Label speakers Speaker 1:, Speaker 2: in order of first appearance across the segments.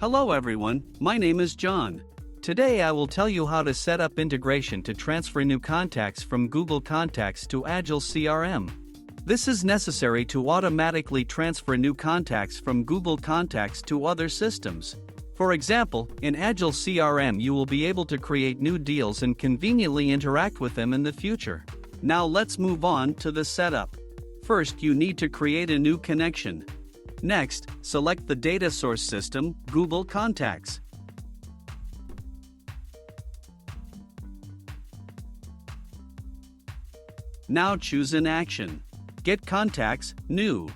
Speaker 1: Hello everyone, my name is John. Today I will tell you how to set up integration to transfer new contacts from Google Contacts to Agile CRM. This is necessary to automatically transfer new contacts from Google Contacts to other systems. For example, in Agile CRM you will be able to create new deals and conveniently interact with them in the future. Now let's move on to the setup. First, you need to create a new connection. Next, select the data source system, Google Contacts. Now choose an action. Get Contacts, New.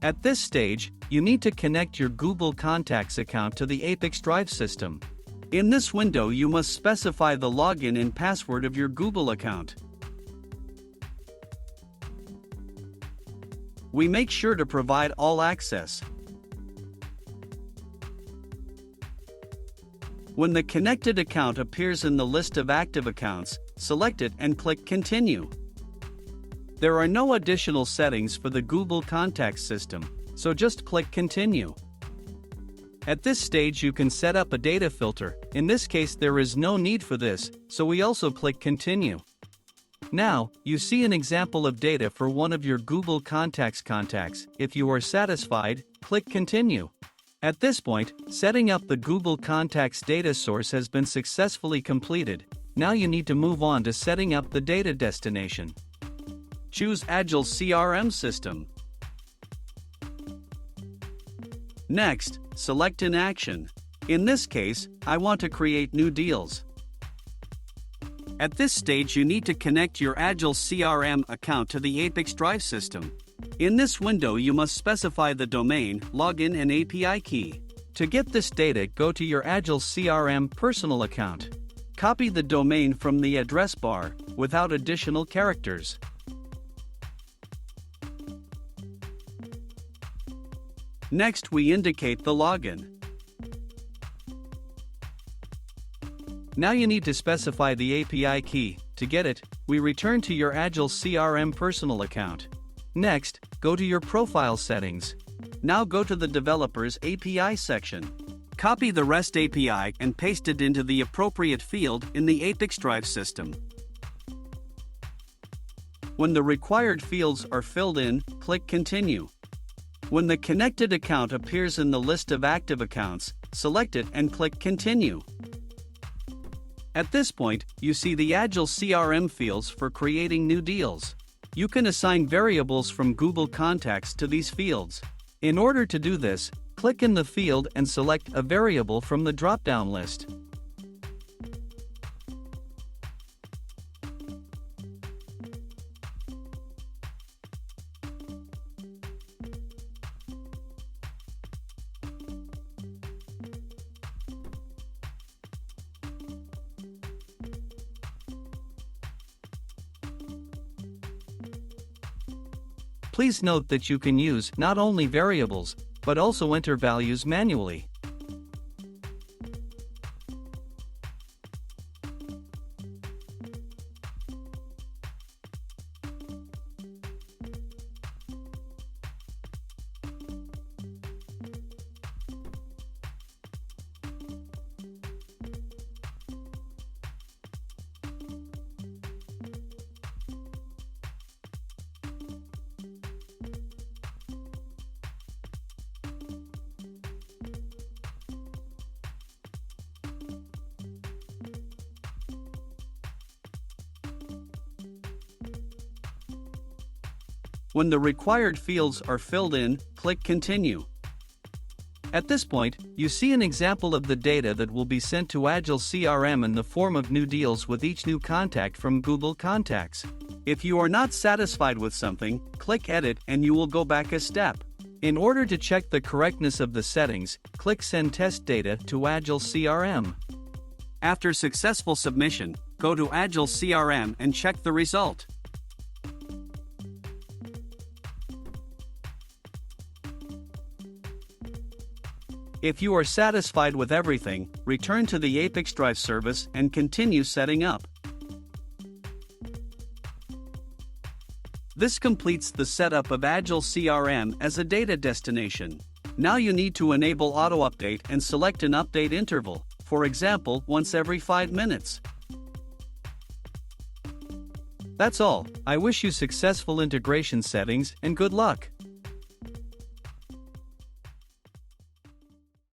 Speaker 1: At this stage, you need to connect your Google Contacts account to the ApiX-Drive system. In this window you must specify the login and password of your Google account. We make sure to provide all access. When the connected account appears in the list of active accounts, select it and click Continue. There are no additional settings for the Google Contacts system, so just click Continue. At this stage you can set up a data filter. In this case there is no need for this, so we also click Continue. Now, you see an example of data for one of your Google Contacts contacts. If you are satisfied, click Continue. At this point, setting up the Google Contacts data source has been successfully completed. Now you need to move on to setting up the data destination. Choose Agile CRM system. Next, select an action. In this case, I want to create new deals. At this stage you need to connect your Agile CRM account to the ApiX-Drive system. In this window you must specify the domain, login and API key. To get this data, go to your Agile CRM personal account. Copy the domain from the address bar, without additional characters. Next we indicate the login. Now you need to specify the API key. To get it, we return to your Agile CRM personal account. Next, go to your profile settings. Now go to the Developers API section. Copy the REST API and paste it into the appropriate field in the ApiX-Drive system. When the required fields are filled in, click Continue. When the connected account appears in the list of active accounts, select it and click Continue. At this point, you see the Agile CRM fields for creating new deals. You can assign variables from Google Contacts to these fields. In order to do this, click in the field and select a variable from the drop-down list. Please note that you can use not only variables, but also enter values manually. When the required fields are filled in, click Continue. At this point, you see an example of the data that will be sent to Agile CRM in the form of new deals with each new contact from Google Contacts. If you are not satisfied with something, click Edit and you will go back a step. In order to check the correctness of the settings, click Send Test Data to Agile CRM. After successful submission, go to Agile CRM and check the result. If you are satisfied with everything, return to the ApiX-Drive service and continue setting up. This completes the setup of Agile CRM as a data destination. Now you need to enable auto-update and select an update interval, for example, once every 5 minutes. That's all. I wish you successful integration settings and good luck.